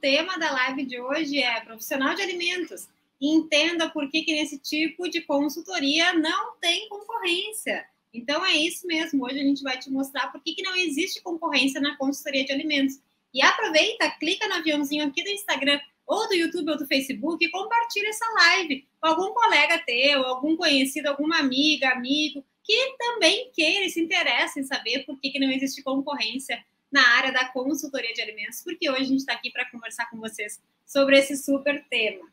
tema da live de hoje é profissional de alimentos. Entenda por que nesse tipo de consultoria não tem concorrência. Então é isso mesmo. Hoje a gente vai te mostrar por que não existe concorrência na consultoria de alimentos. E aproveita, clica no aviãozinho aqui do Instagram ou do YouTube ou do Facebook e compartilha essa live com algum colega teu, algum conhecido, alguma amiga, amigo, que também queira e se interessa em saber por que não existe concorrência na área da consultoria de alimentos, porque hoje a gente está aqui para conversar com vocês sobre esse super tema.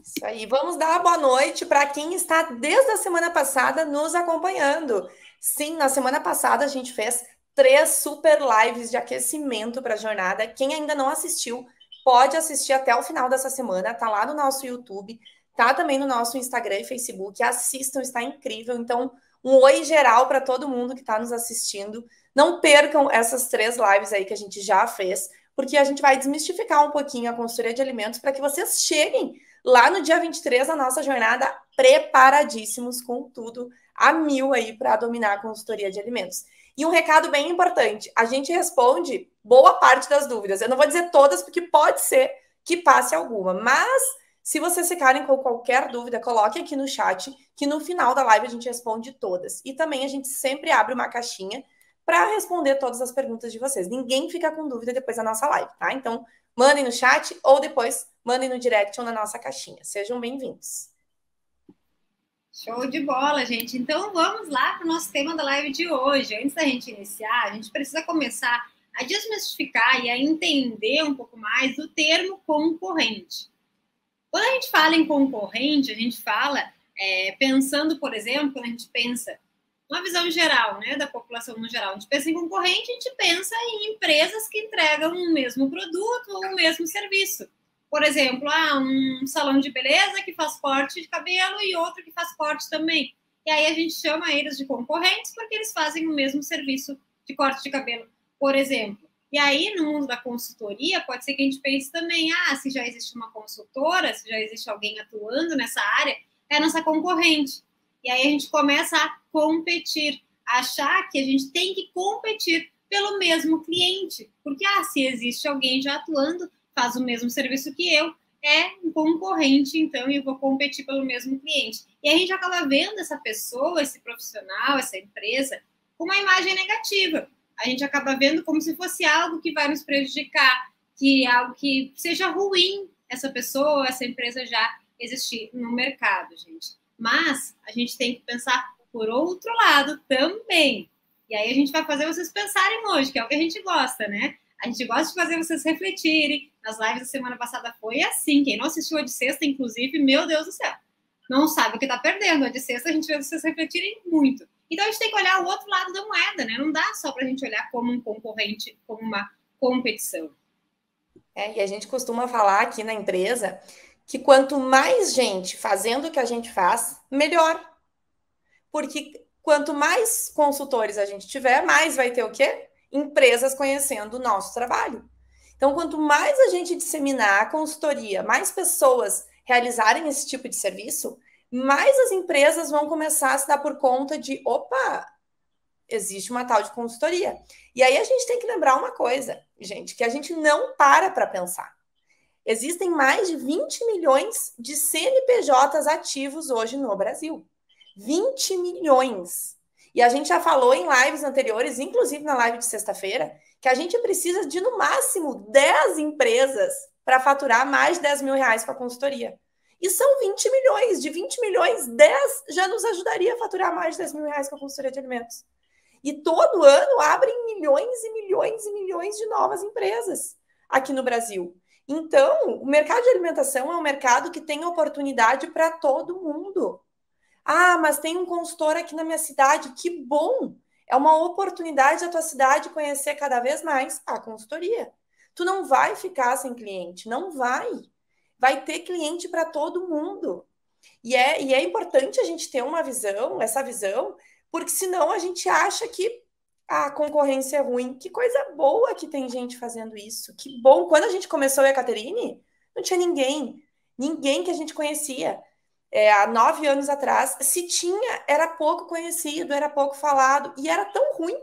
Isso aí, vamos dar uma boa noite para quem está desde a semana passada nos acompanhando. Sim, na semana passada a gente fez 3 super lives de aquecimento para a jornada. Quem ainda não assistiu, pode assistir até o final dessa semana, tá lá no nosso YouTube, tá também no nosso Instagram e Facebook. Assistam, está incrível. Então, um oi geral para todo mundo que está nos assistindo. Não percam essas 3 lives aí que a gente já fez, porque a gente vai desmistificar um pouquinho a consultoria de alimentos para que vocês cheguem lá no dia 23 a nossa jornada preparadíssimos com tudo a 1000 aí para dominar a consultoria de alimentos. E um recado bem importante, a gente responde boa parte das dúvidas. Eu não vou dizer todas, porque pode ser que passe alguma, mas se vocês ficarem com qualquer dúvida, coloque aqui no chat, que no final da live a gente responde todas. E também a gente sempre abre uma caixinha para responder todas as perguntas de vocês. Ninguém fica com dúvida depois da nossa live, tá? Então, mandem no chat ou depois mandem no direct ou na nossa caixinha. Sejam bem-vindos. Show de bola, gente. Então, vamos lá para o nosso tema da live de hoje. Antes da gente iniciar, a gente precisa começar a desmistificar e a entender um pouco mais do termo concorrente. Quando a gente fala em concorrente, a gente fala pensando, por exemplo, quando a gente pensa uma visão geral, né, da população no geral. A gente pensa em concorrente, a gente pensa em empresas que entregam o mesmo produto ou o mesmo serviço. Por exemplo, um salão de beleza que faz corte de cabelo e outro que faz corte também. E aí a gente chama eles de concorrentes porque eles fazem o mesmo serviço de corte de cabelo, por exemplo. E aí, no mundo da consultoria, pode ser que a gente pense também, se já existe uma consultora, se já existe alguém atuando nessa área, é a nossa concorrente. E aí a gente começa a competir, a achar que a gente tem que competir pelo mesmo cliente. Porque, se existe alguém já atuando, faz o mesmo serviço que eu, é um concorrente, então eu vou competir pelo mesmo cliente. E a gente acaba vendo essa pessoa, esse profissional, essa empresa, com uma imagem negativa. A gente acaba vendo como se fosse algo que vai nos prejudicar, que algo que seja ruim essa pessoa, essa empresa já existir no mercado, gente. Mas a gente tem que pensar por outro lado também. E aí a gente vai fazer vocês pensarem hoje, que é o que a gente gosta, né? A gente gosta de fazer vocês refletirem. Nas lives da semana passada foi assim. Quem não assistiu a de sexta, inclusive, meu Deus do céu, não sabe o que está perdendo. A de sexta a gente fez vocês refletirem muito. Então a gente tem que olhar o outro lado da moeda, né? Não dá só para a gente olhar como um concorrente, como uma competição. E a gente costuma falar aqui na empresa que quanto mais gente fazendo o que a gente faz, melhor. Porque quanto mais consultores a gente tiver, mais vai ter o quê? Empresas conhecendo o nosso trabalho. Então, quanto mais a gente disseminar a consultoria, mais pessoas realizarem esse tipo de serviço, mais as empresas vão começar a se dar por conta de, opa, existe uma tal de consultoria. E aí a gente tem que lembrar uma coisa, gente, que a gente não para pensar. Existem mais de 20 milhões de CNPJs ativos hoje no Brasil. 20 milhões. E a gente já falou em lives anteriores, inclusive na live de sexta-feira, que a gente precisa de, no máximo, 10 empresas para faturar mais de 10 mil reais com a consultoria. E são 20 milhões. De 20 milhões, 10 já nos ajudaria a faturar mais de 10 mil reais com a consultoria de alimentos. E todo ano abrem milhões e milhões e milhões de novas empresas aqui no Brasil. Então, o mercado de alimentação é um mercado que tem oportunidade para todo mundo. Mas tem um consultor aqui na minha cidade, que bom! É uma oportunidade da tua cidade conhecer cada vez mais a consultoria. Tu não vai ficar sem cliente, não vai. Vai ter cliente para todo mundo. E é importante a gente ter essa visão, porque senão a gente acha que a concorrência é ruim. Que coisa boa que tem gente fazendo isso. Que bom. Quando a gente começou a Ekaterine, não tinha ninguém que a gente conhecia. Há 9 anos atrás, se tinha, era pouco conhecido, era pouco falado, e era tão ruim,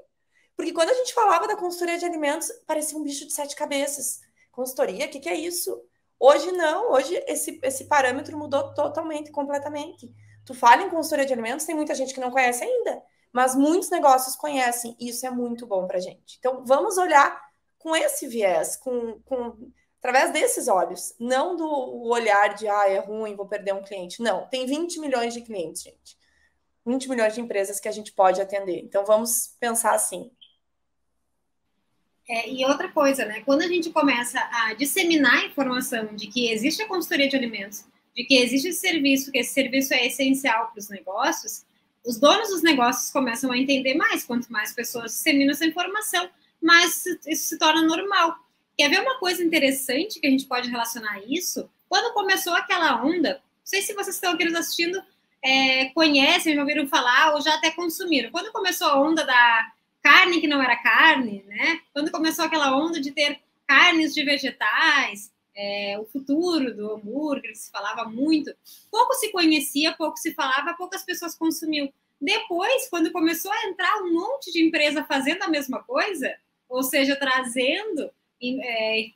porque quando a gente falava da consultoria de alimentos, parecia um bicho de 7 cabeças, Consultoria, o que é isso? Hoje não, hoje esse parâmetro mudou totalmente, completamente. Tu fala em consultoria de alimentos, tem muita gente que não conhece ainda, mas muitos negócios conhecem, e isso é muito bom pra gente. Então, vamos olhar com esse viés, através desses olhos, não do olhar de, é ruim, vou perder um cliente. Não, tem 20 milhões de clientes, gente. 20 milhões de empresas que a gente pode atender. Então, vamos pensar assim. E outra coisa, né? Quando a gente começa a disseminar a informação de que existe a consultoria de alimentos, de que existe esse serviço, que esse serviço é essencial para os negócios, os donos dos negócios começam a entender mais. Quanto mais pessoas disseminam essa informação, mais isso se torna normal. Quer ver uma coisa interessante que a gente pode relacionar a isso? Quando começou aquela onda, não sei se vocês estão aqui nos assistindo, conhecem, já ouviram falar ou já até consumiram. Quando começou a onda da carne que não era carne, né? Quando começou aquela onda de ter carnes de vegetais, o futuro do hambúrguer, que se falava muito, pouco se conhecia, pouco se falava, poucas pessoas consumiam. Depois, quando começou a entrar um monte de empresa fazendo a mesma coisa, ou seja, trazendo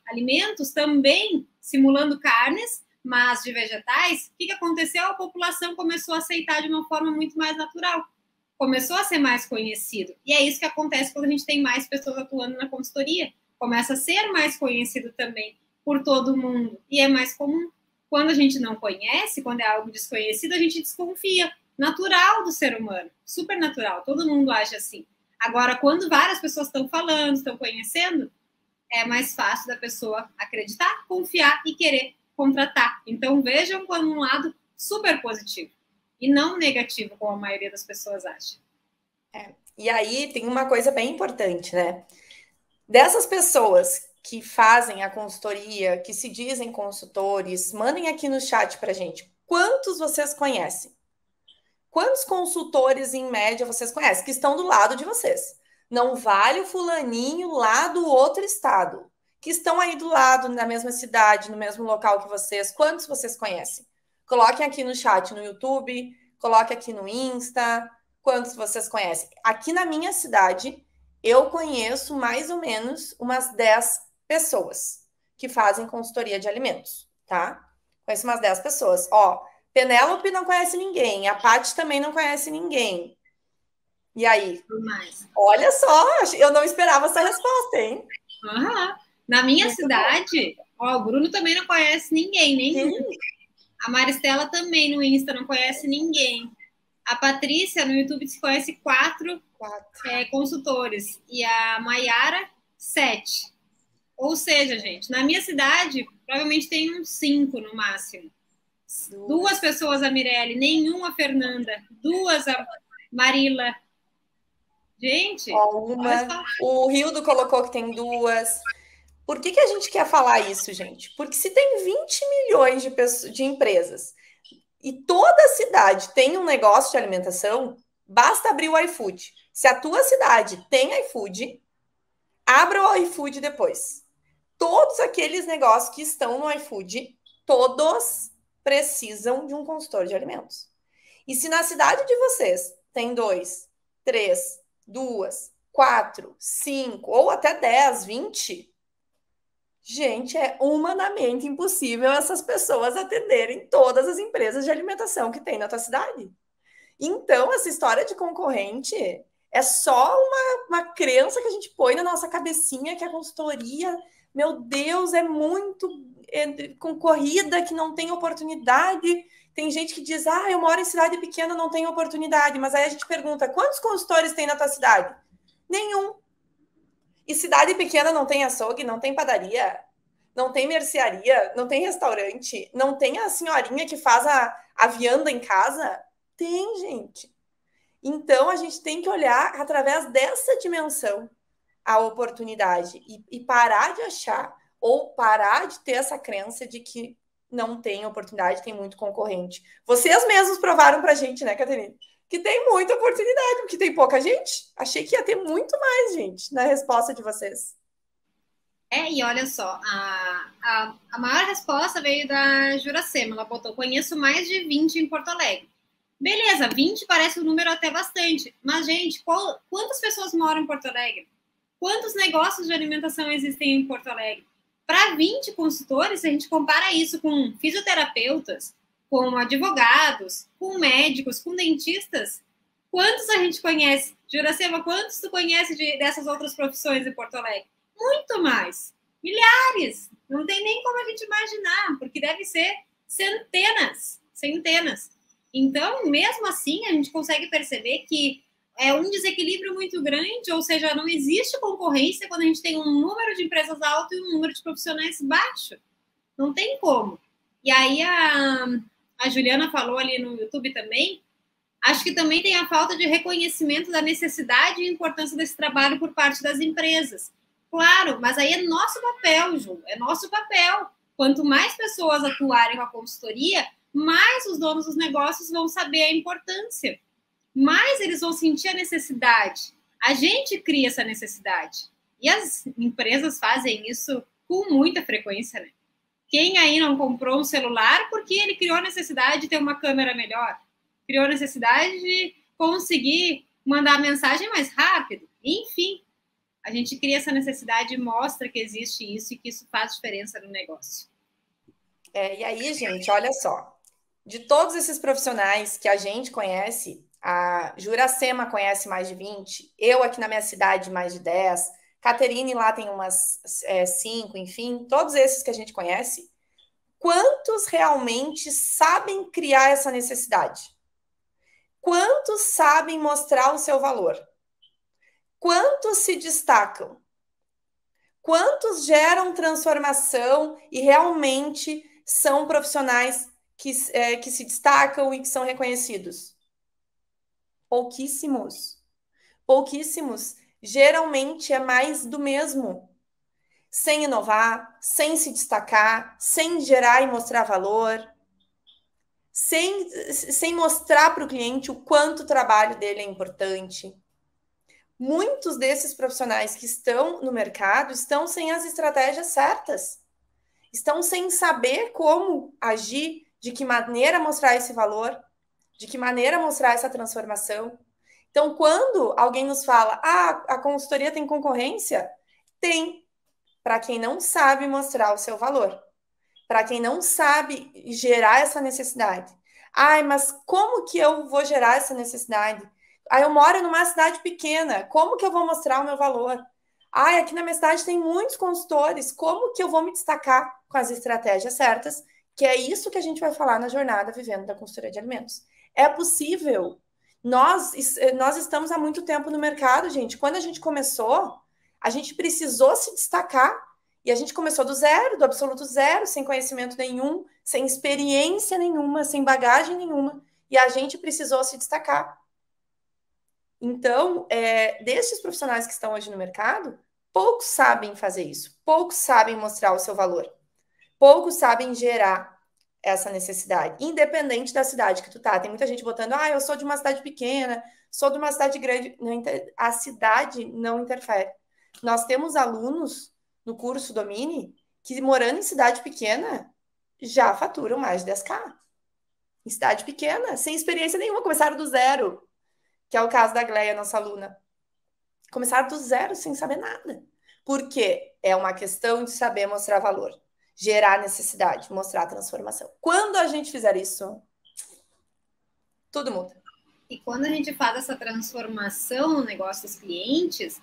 alimentos também simulando carnes, mas de vegetais, o que aconteceu? A população começou a aceitar de uma forma muito mais natural. Começou a ser mais conhecido. E é isso que acontece quando a gente tem mais pessoas atuando na consultoria. Começa a ser mais conhecido também por todo mundo. E é mais comum. Quando a gente não conhece, quando é algo desconhecido, a gente desconfia. Natural do ser humano. Super natural. Todo mundo age assim. Agora, quando várias pessoas estão falando, estão conhecendo, é mais fácil da pessoa acreditar, confiar e querer contratar. Então, vejam como um lado super positivo. E não negativo, como a maioria das pessoas acha. E aí tem uma coisa bem importante, né? Dessas pessoas que fazem a consultoria, que se dizem consultores, mandem aqui no chat pra gente. Quantos vocês conhecem? Quantos consultores, em média, vocês conhecem? Que estão do lado de vocês. Não vale o fulaninho lá do outro estado. Que estão aí do lado, na mesma cidade, no mesmo local que vocês. Quantos vocês conhecem? Coloquem aqui no chat, no YouTube, coloque aqui no Insta, quantos vocês conhecem. Aqui na minha cidade, eu conheço mais ou menos umas 10 pessoas que fazem consultoria de alimentos, tá? Conheço umas 10 pessoas. Ó, Penélope não conhece ninguém, a Paty também não conhece ninguém. E aí? Olha só, eu não esperava essa resposta, hein? Na minha cidade, o Bruno também não conhece ninguém, nenhum. Sim. A Maristela também no Insta não conhece ninguém. A Patrícia no YouTube se conhece 4 consultores. E a Maiara, 7. Ou seja, gente, na minha cidade, provavelmente tem uns 5 no máximo. 2 pessoas a Mirelle, nenhuma a Fernanda, 2 a Marila. Gente, o Rildo colocou que tem 2. Por que a gente quer falar isso, gente? Porque se tem 20 milhões de empresas e toda cidade tem um negócio de alimentação, basta abrir o iFood. Se a tua cidade tem iFood, abra o iFood depois. Todos aqueles negócios que estão no iFood, todos precisam de um consultor de alimentos. E se na cidade de vocês tem 2, 3, 2, 4, 5 ou até 10, 20... Gente, é humanamente impossível essas pessoas atenderem todas as empresas de alimentação que tem na tua cidade. Então, essa história de concorrente é só uma crença que a gente põe na nossa cabecinha que a consultoria, meu Deus, é muito concorrida, que não tem oportunidade. Tem gente que diz, eu moro em cidade pequena, não tem oportunidade. Mas aí a gente pergunta, quantos consultores tem na tua cidade? Nenhum. E cidade pequena não tem açougue, não tem padaria, não tem mercearia, não tem restaurante, não tem a senhorinha que faz a vianda em casa? Tem, gente. Então, a gente tem que olhar através dessa dimensão a oportunidade e parar de achar ou parar de ter essa crença de que não tem oportunidade, tem muito concorrente. Vocês mesmos provaram pra gente, né, Caterine? Que tem muita oportunidade, porque tem pouca gente. Achei que ia ter muito mais gente na resposta de vocês. E olha só, a maior resposta veio da Juracema. Ela botou, conheço mais de 20 em Porto Alegre. Beleza, 20 parece um número até bastante. Mas, gente, quantas pessoas moram em Porto Alegre? Quantos negócios de alimentação existem em Porto Alegre? Para 20 consultores, se a gente compara isso com fisioterapeutas, com advogados, com médicos, com dentistas, quantos a gente conhece? Juracema, quantos tu conhece dessas outras profissões em Porto Alegre? Muito mais. Milhares. Não tem nem como a gente imaginar, porque deve ser centenas. Então, mesmo assim, a gente consegue perceber que é um desequilíbrio muito grande, ou seja, não existe concorrência quando a gente tem um número de empresas alto e um número de profissionais baixo. Não tem como. E aí a Juliana falou ali no YouTube também, acho que também tem a falta de reconhecimento da necessidade e importância desse trabalho por parte das empresas. Claro, mas aí é nosso papel, Ju, é nosso papel. Quanto mais pessoas atuarem com a consultoria, mais os donos dos negócios vão saber a importância. Mais eles vão sentir a necessidade. A gente cria essa necessidade. E as empresas fazem isso com muita frequência, né? Quem aí não comprou um celular porque ele criou a necessidade de ter uma câmera melhor? Criou a necessidade de conseguir mandar a mensagem mais rápido? Enfim, a gente cria essa necessidade e mostra que existe isso e que isso faz diferença no negócio. E aí, gente, olha só. De todos esses profissionais que a gente conhece, a Juracema conhece mais de 20, eu aqui na minha cidade mais de 10, Caterine lá tem umas 5, enfim, todos esses que a gente conhece, quantos realmente sabem criar essa necessidade? Quantos sabem mostrar o seu valor? Quantos se destacam? Quantos geram transformação e realmente são profissionais que se destacam e que são reconhecidos? Pouquíssimos. Pouquíssimos. Geralmente é mais do mesmo. Sem inovar, sem se destacar, sem gerar e mostrar valor, sem mostrar para o cliente o quanto o trabalho dele é importante. Muitos desses profissionais que estão no mercado estão sem as estratégias certas. Estão sem saber como agir, de que maneira mostrar esse valor, de que maneira mostrar essa transformação. Então, quando alguém nos fala, a consultoria tem concorrência, tem, para quem não sabe mostrar o seu valor, para quem não sabe gerar essa necessidade. Mas como que eu vou gerar essa necessidade? Eu moro numa cidade pequena, como que eu vou mostrar o meu valor? Aqui na minha cidade tem muitos consultores, como que eu vou me destacar com as estratégias certas? Que é isso que a gente vai falar na jornada Vivendo da Consultoria de Alimentos. É possível. Nós estamos há muito tempo no mercado, gente. Quando a gente começou, a gente precisou se destacar. E a gente começou do zero, do absoluto zero, sem conhecimento nenhum, sem experiência nenhuma, sem bagagem nenhuma. E a gente precisou se destacar. Então, destes profissionais que estão hoje no mercado, poucos sabem fazer isso, poucos sabem mostrar o seu valor, poucos sabem gerar essa necessidade, independente da cidade que tu tá. Tem muita gente botando, eu sou de uma cidade pequena, sou de uma cidade grande. A cidade não interfere. Nós temos alunos no curso Domine que, morando em cidade pequena, já faturam mais de 10K. Em cidade pequena, sem experiência nenhuma, começaram do zero. Que é o caso da Gleia, nossa aluna. Começaram do zero, sem saber nada. Porque é uma questão de saber mostrar valor, gerar necessidade, mostrar transformação. Quando a gente fizer isso, tudo muda. E quando a gente faz essa transformação no negócio dos clientes,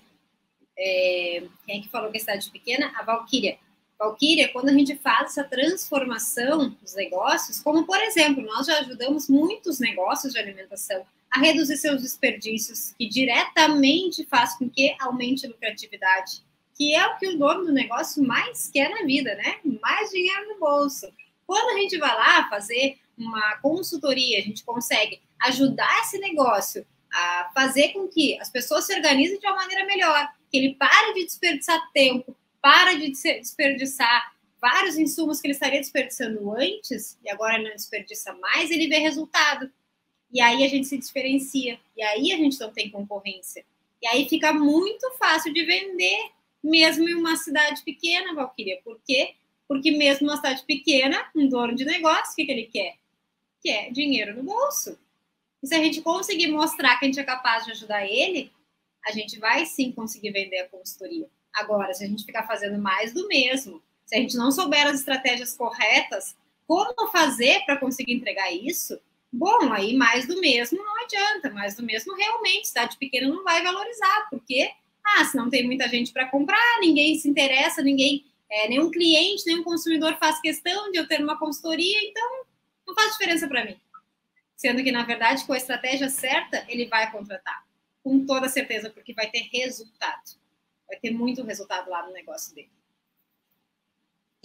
quem é que falou que é cidade pequena? A Valquíria. Valquíria, quando a gente faz essa transformação dos negócios, como, por exemplo, nós já ajudamos muitos negócios de alimentação a reduzir seus desperdícios, que diretamente faz com que aumente a lucratividade, que é o que o dono do negócio mais quer na vida, né? Mais dinheiro no bolso. Quando a gente vai lá fazer uma consultoria, a gente consegue ajudar esse negócio a fazer com que as pessoas se organizem de uma maneira melhor, que ele pare de desperdiçar tempo, para de desperdiçar vários insumos que ele estaria desperdiçando antes, e agora não desperdiça mais, ele vê resultado. E aí a gente se diferencia. E aí a gente não tem concorrência. E aí fica muito fácil de vender, mesmo em uma cidade pequena, Valquíria. Por quê? Porque mesmo numa cidade pequena, um dono de negócio, o que ele quer? Quer dinheiro no bolso. E se a gente conseguir mostrar que a gente é capaz de ajudar ele, a gente vai sim conseguir vender a consultoria. Agora, se a gente ficar fazendo mais do mesmo, Se a gente não souber as estratégias corretas, como fazer para conseguir entregar isso, bom, aí mais do mesmo não adianta, mais do mesmo realmente, cidade pequena não vai valorizar, porque, se não tem muita gente para comprar, ninguém se interessa, nenhum cliente, nenhum consumidor faz questão de eu ter uma consultoria, então não faz diferença para mim. Sendo que, na verdade, com a estratégia certa, ele vai contratar, com toda certeza, porque vai ter resultado. Vai ter muito resultado lá no negócio dele.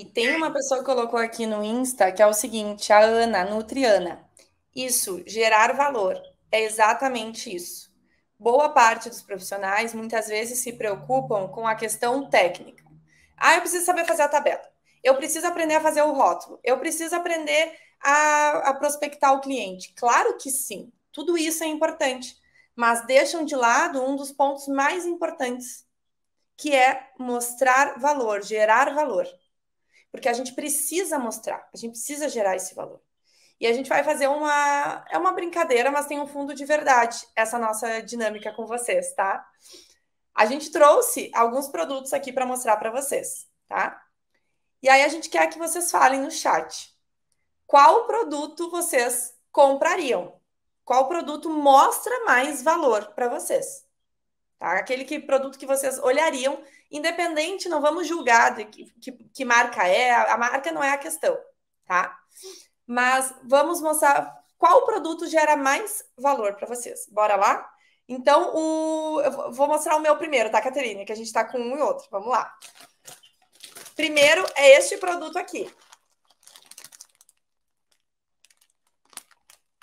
E tem uma pessoa que colocou aqui no Insta que é o seguinte, a Ana, Nutriana. Isso, gerar valor. É exatamente isso. Boa parte dos profissionais muitas vezes se preocupam com a questão técnica. Eu preciso saber fazer a tabela. Eu preciso aprender a fazer o rótulo. Eu preciso aprender a prospectar o cliente. Claro que sim, tudo isso é importante. Mas deixam de lado um dos pontos mais importantes, que é mostrar valor, gerar valor. Porque a gente precisa mostrar, a gente precisa gerar esse valor. E a gente vai fazer é uma brincadeira, mas tem um fundo de verdade, essa nossa dinâmica com vocês, tá? A gente trouxe alguns produtos aqui para mostrar para vocês, tá? E aí a gente quer que vocês falem no chat. Qual produto vocês comprariam? Qual produto mostra mais valor para vocês? Tá? Aquele produto que vocês olhariam, independente, não vamos julgar de que marca é, a marca não é a questão, tá? Mas vamos mostrar qual produto gera mais valor para vocês. Bora lá? Então, eu vou mostrar o meu primeiro, tá, Caterine? Que a gente tá com um e outro. Vamos lá. Primeiro é este produto aqui.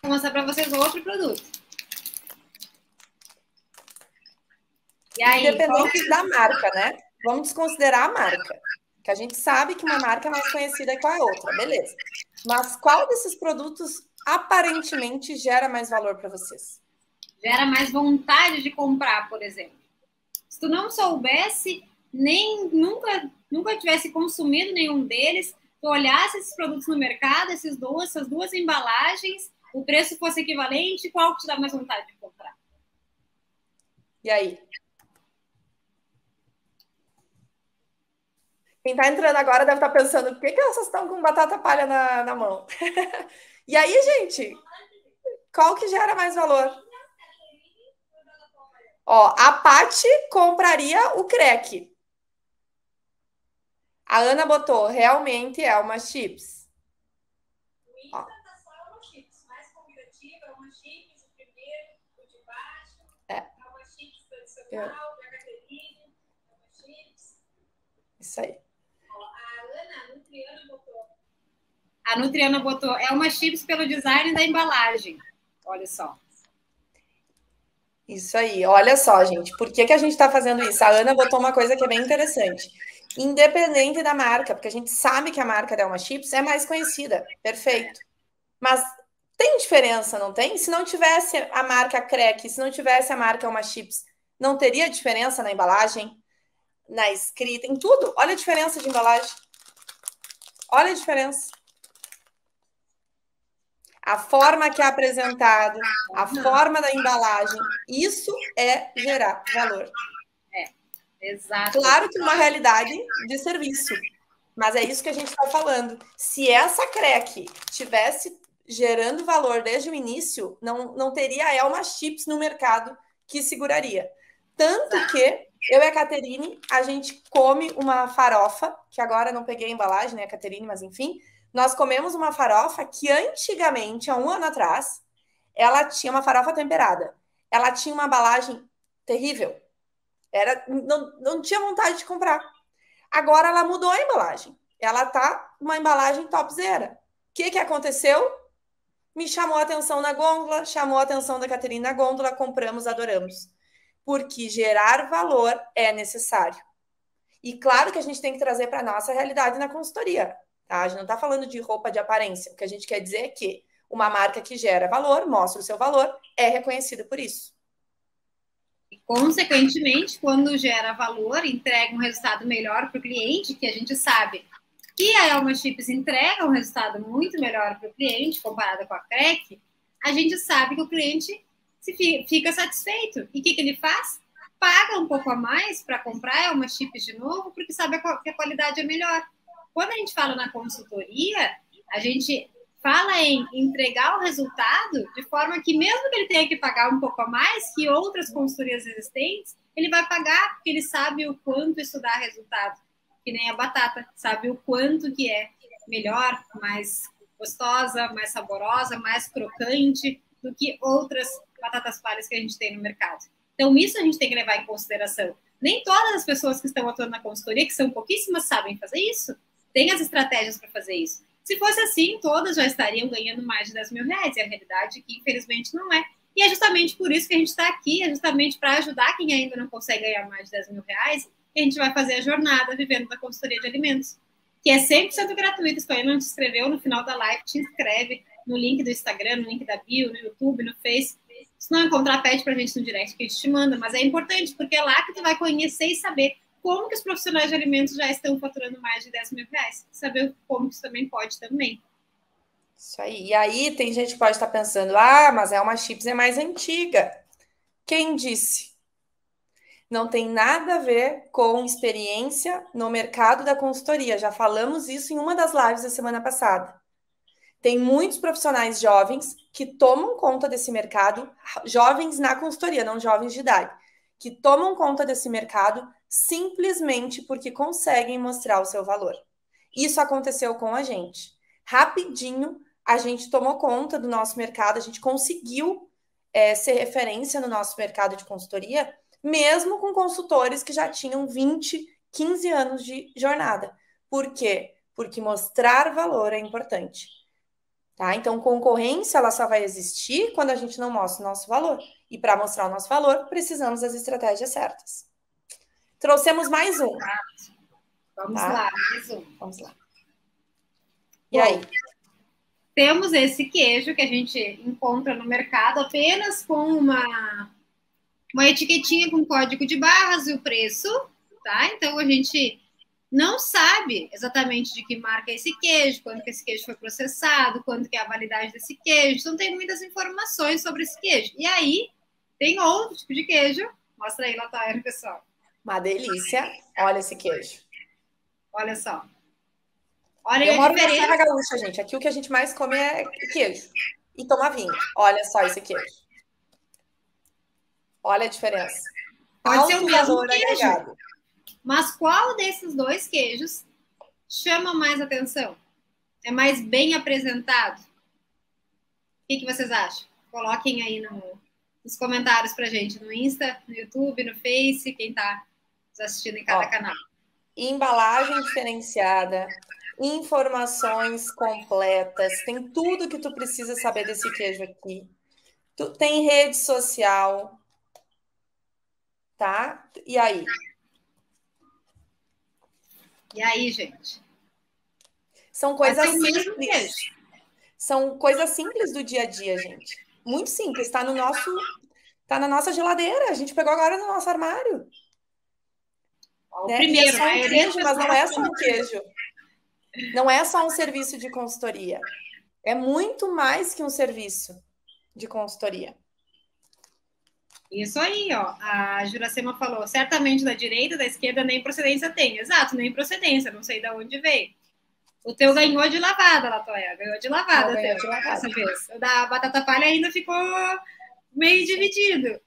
Vou mostrar para vocês outro produto. E aí, independente da marca, né? Vamos desconsiderar a marca. Que a gente sabe que uma marca é mais conhecida que a outra, beleza. Mas qual desses produtos aparentemente gera mais valor para vocês? Gera mais vontade de comprar, por exemplo. Se tu não soubesse, nunca tivesse consumido nenhum deles, tu olhasse esses produtos no mercado, essas duas embalagens, o preço fosse equivalente, qual que te dá mais vontade de comprar? E aí? Quem tá entrando agora deve estar pensando, por que essas estão com batata palha na mão? E aí, gente, qual que gera mais valor? Ó, a Paty compraria o crack. A Ana botou, realmente é uma chips. Ó. Isso aí. A Nutriana botou, é uma chips pelo design da embalagem. Olha só. Isso aí. Olha só, gente. Por que a gente está fazendo isso? A Ana botou uma coisa que é bem interessante. Independente da marca, porque a gente sabe que a marca Delma Chips é mais conhecida. Perfeito. Mas tem diferença, não tem? Se não tivesse a marca Crack, se não tivesse a marca Uma Chips, não teria diferença na embalagem, na escrita, em tudo? Olha a diferença de embalagem. Olha a diferença. A forma que é apresentado, a forma da embalagem, isso é gerar valor. Exato. Claro que uma realidade de serviço, mas é isso que a gente está falando. Se essa crack tivesse gerando valor desde o início, não teria a Elma Chips no mercado que seguraria. Tanto que eu e a Caterine, a gente come uma farofa, que agora não peguei a embalagem, né, Caterine, mas enfim, nós comemos uma farofa que antigamente, há um ano atrás, ela tinha uma farofa temperada. Ela tinha uma embalagem terrível. Não tinha vontade de comprar. Agora ela mudou a embalagem. Ela tá uma embalagem topzera. O que aconteceu? Me chamou a atenção na gôndola, chamou a atenção da Caterine na gôndola, compramos, adoramos. Porque gerar valor é necessário. E claro que a gente tem que trazer para a nossa realidade na consultoria. Tá? A gente não está falando de roupa de aparência. O que a gente quer dizer é que uma marca que gera valor, mostra o seu valor, é reconhecida por isso. E, consequentemente, quando gera valor, entrega um resultado melhor para o cliente, que a gente sabe que a Elma Chips entrega um resultado muito melhor para o cliente, comparado com a Crack, a gente sabe que o cliente fica satisfeito. E o que ele faz? Paga um pouco a mais para comprar a Elma Chips de novo, porque sabe que a qualidade é melhor. Quando a gente fala na consultoria, a gente fala em entregar o resultado de forma que, mesmo que ele tenha que pagar um pouco a mais que outras consultorias existentes, ele vai pagar porque ele sabe o quanto isso dá resultado. Que nem a batata, sabe o quanto que é melhor, mais gostosa, mais saborosa, mais crocante do que outras batatas palhas que a gente tem no mercado. Então, isso a gente tem que levar em consideração. Nem todas as pessoas que estão atuando na consultoria, que são pouquíssimas, sabem fazer isso. Tem as estratégias para fazer isso. Se fosse assim, todas já estariam ganhando mais de 10 mil reais. E a realidade é que, infelizmente, não é. E é justamente por isso que a gente está aqui, é justamente para ajudar quem ainda não consegue ganhar mais de 10 mil reais, que a gente vai fazer a jornada vivendo da consultoria de alimentos, que é 100% gratuito. Se tu ainda não te inscreveu, no final da live, te inscreve no link do Instagram, no link da bio, no YouTube, no Face. Se não encontrar, pede pra gente no direct que a gente te manda. Mas é importante, porque é lá que tu vai conhecer e saber como que os profissionais de alimentos já estão faturando mais de 10 mil reais. Saber como que isso também pode também. Isso aí. E aí tem gente que pode estar pensando, mas a Elma Chips é mais antiga. Quem disse? Não tem nada a ver com experiência no mercado da consultoria. Já falamos isso em uma das lives da semana passada. Tem muitos profissionais jovens que tomam conta desse mercado, jovens na consultoria, não jovens de idade, que tomam conta desse mercado simplesmente porque conseguem mostrar o seu valor. Isso aconteceu com a gente. Rapidinho, a gente tomou conta do nosso mercado, a gente conseguiu ser referência no nosso mercado de consultoria, mesmo com consultores que já tinham 20, 15 anos de jornada. Por quê? Porque mostrar valor é importante. Tá? Então, concorrência ela só vai existir quando a gente não mostra o nosso valor. E para mostrar o nosso valor, precisamos das estratégias certas. Trouxemos mais um. Vamos lá, mais um. Vamos lá. E aí? Temos esse queijo que a gente encontra no mercado apenas com uma etiquetinha com código de barras e o preço, tá? Então, a gente não sabe exatamente de que marca é esse queijo, quando que esse queijo foi processado, quando que é a validade desse queijo. Então, tem muitas informações sobre esse queijo. E aí, tem outro tipo de queijo. Mostra aí, Latoya, pessoal. Uma delícia. Olha esse queijo. Olha só. Olha Eu moro na Serra Gaúcha, gente. Aqui o que a gente mais come é queijo. E toma vinho. Olha só esse queijo. Olha a diferença. Pode ser o mesmo valor queijo. agregado. Mas qual desses dois queijos chama mais atenção? É mais bem apresentado? O que vocês acham? Coloquem aí nos comentários pra gente, no Insta, no YouTube, no Face, quem tá nos assistindo em cada canal. Embalagem diferenciada, informações completas, tem tudo que tu precisa saber desse queijo aqui. Tem rede social, tá? E aí? E aí, gente? São coisas simples. São coisas simples do dia a dia, gente. Muito simples. Tá na nossa geladeira. A gente pegou agora no nosso armário. O né? primeiro, E é só um queijo, mas não é só um queijo. Não é só um serviço de consultoria. É muito mais que um serviço de consultoria. Isso aí, ó. A Juracema falou, certamente da direita, da esquerda, nem procedência tem. Exato, nem procedência, não sei de onde veio. O teu ganhou de lavada, Latoya. Ganhou de lavada, ganhou de lavada. Dessa vez. O da batata palha ainda ficou meio dividido.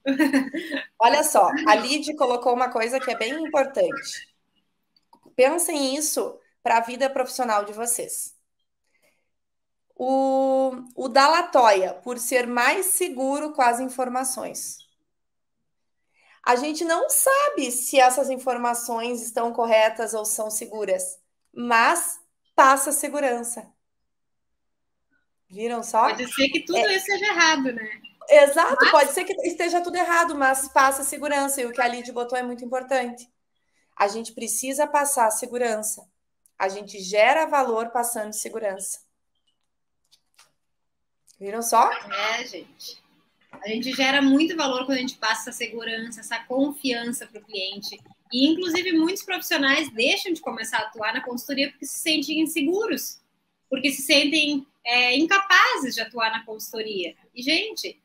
Olha só, a Lid colocou uma coisa que é bem importante. Pensem isso para a vida profissional de vocês. O da Latoya, por ser mais seguro com as informações. A gente não sabe se essas informações estão corretas ou são seguras, mas passa segurança. Viram só? Pode ser que tudo isso seja errado, né? Exato, pode ser que esteja tudo errado, mas passa segurança. E o que a Lid botou é muito importante. A gente precisa passar segurança. A gente gera valor passando segurança. Viram só? É, gente. A gente gera muito valor quando a gente passa essa segurança, essa confiança para o cliente. E, inclusive, muitos profissionais deixam de começar a atuar na consultoria porque se sentem inseguros, porque se sentem incapazes de atuar na consultoria. E, gente,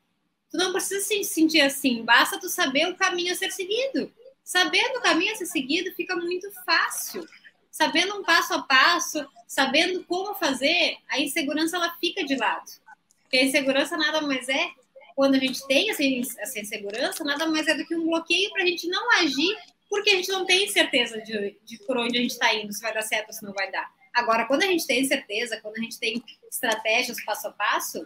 tu não precisa se sentir assim, basta tu saber o caminho a ser seguido. Sabendo o caminho a ser seguido, fica muito fácil. sabendo um passo a passo, sabendo como fazer, a insegurança ela fica de lado. Porque a insegurança nada mais é, quando a gente tem essa insegurança, nada mais é do que um bloqueio para a gente não agir, porque a gente não tem certeza de por onde a gente está indo, se vai dar certo ou se não vai dar. Agora, quando a gente tem certeza, quando a gente tem estratégias passo a passo,